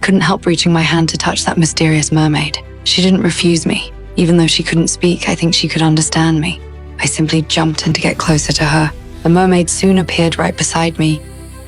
Couldn't help reaching my hand to touch that mysterious mermaid. She didn't refuse me. Even though she couldn't speak, I think she could understand me. I simply jumped in to get closer to her. The mermaid soon appeared right beside me.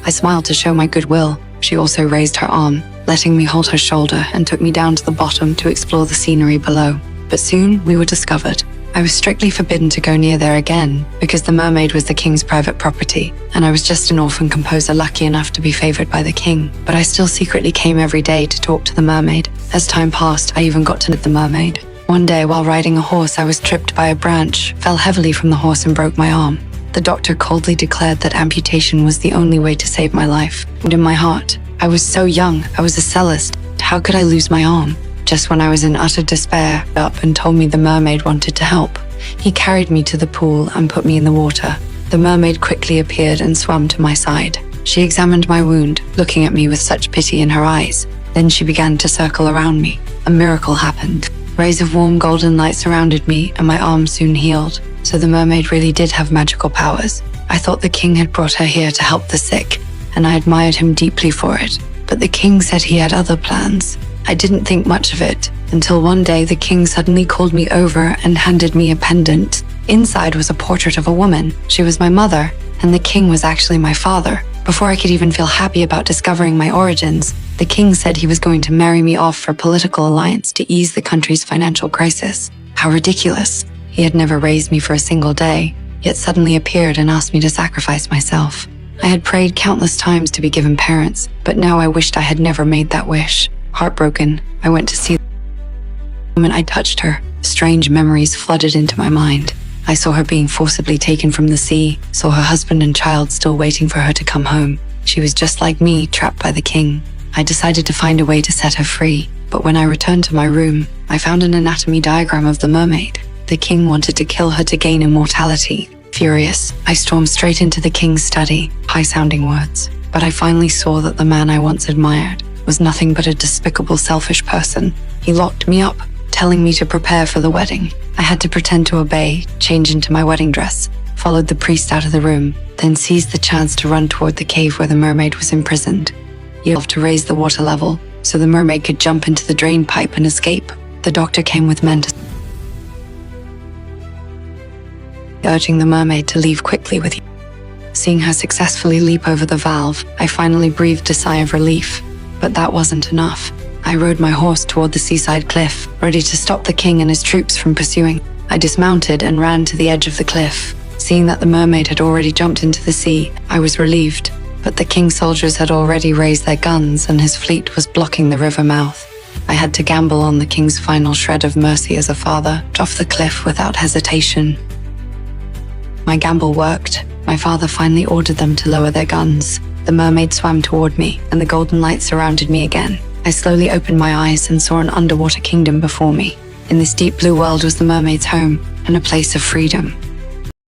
I smiled to show my goodwill. She also raised her arm, letting me hold her shoulder, and took me down to the bottom to explore the scenery below. But soon we were discovered. I was strictly forbidden to go near there again because the mermaid was the king's private property, and I was just an orphan composer lucky enough to be favored by the king. But I still secretly came every day to talk to the mermaid. As time passed, I even got to know the mermaid. One day, while riding a horse, I was tripped by a branch, fell heavily from the horse and broke my arm. The doctor coldly declared that amputation was the only way to save my life. And in my heart, I was so young, I was a cellist. How could I lose my arm? Just when I was in utter despair, he up and told me the mermaid wanted to help. He carried me to the pool and put me in the water. The mermaid quickly appeared and swam to my side. She examined my wound, looking at me with such pity in her eyes. Then she began to circle around me. A miracle happened. Rays of warm golden light surrounded me, and my arm soon healed. So the mermaid really did have magical powers. I thought the king had brought her here to help the sick, and I admired him deeply for it. But the king said he had other plans. I didn't think much of it, until one day the king suddenly called me over and handed me a pendant. Inside was a portrait of a woman. She was my mother, and the king was actually my father. Before I could even feel happy about discovering my origins, the king said he was going to marry me off for a political alliance to ease the country's financial crisis. How ridiculous. He had never raised me for a single day, yet suddenly appeared and asked me to sacrifice myself. I had prayed countless times to be given parents, but now I wished I had never made that wish. Heartbroken, I went to see the moment I touched her. Strange memories flooded into my mind. I saw her being forcibly taken from the sea, saw her husband and child still waiting for her to come home. She was just like me, trapped by the king. I decided to find a way to set her free, but when I returned to my room, I found an anatomy diagram of the mermaid. The king wanted to kill her to gain immortality. Furious, I stormed straight into the king's study, high-sounding words. But I finally saw that the man I once admired was nothing but a despicable, selfish person. He locked me up, telling me to prepare for the wedding. I had to pretend to obey, change into my wedding dress, followed the priest out of the room, then seized the chance to run toward the cave where the mermaid was imprisoned. He helped to raise the water level so the mermaid could jump into the drain pipe and escape. The doctor came with men to urging the mermaid to leave quickly with you. Seeing her successfully leap over the valve, I finally breathed a sigh of relief. But that wasn't enough. I rode my horse toward the seaside cliff, ready to stop the king and his troops from pursuing. I dismounted and ran to the edge of the cliff. Seeing that the mermaid had already jumped into the sea, I was relieved. But the king's soldiers had already raised their guns and his fleet was blocking the river mouth. I had to gamble on the king's final shred of mercy as a father, off the cliff without hesitation. My gamble worked. My father finally ordered them to lower their guns. The mermaid swam toward me, and the golden light surrounded me again. I slowly opened my eyes and saw an underwater kingdom before me. In this deep blue world was the mermaid's home, and a place of freedom.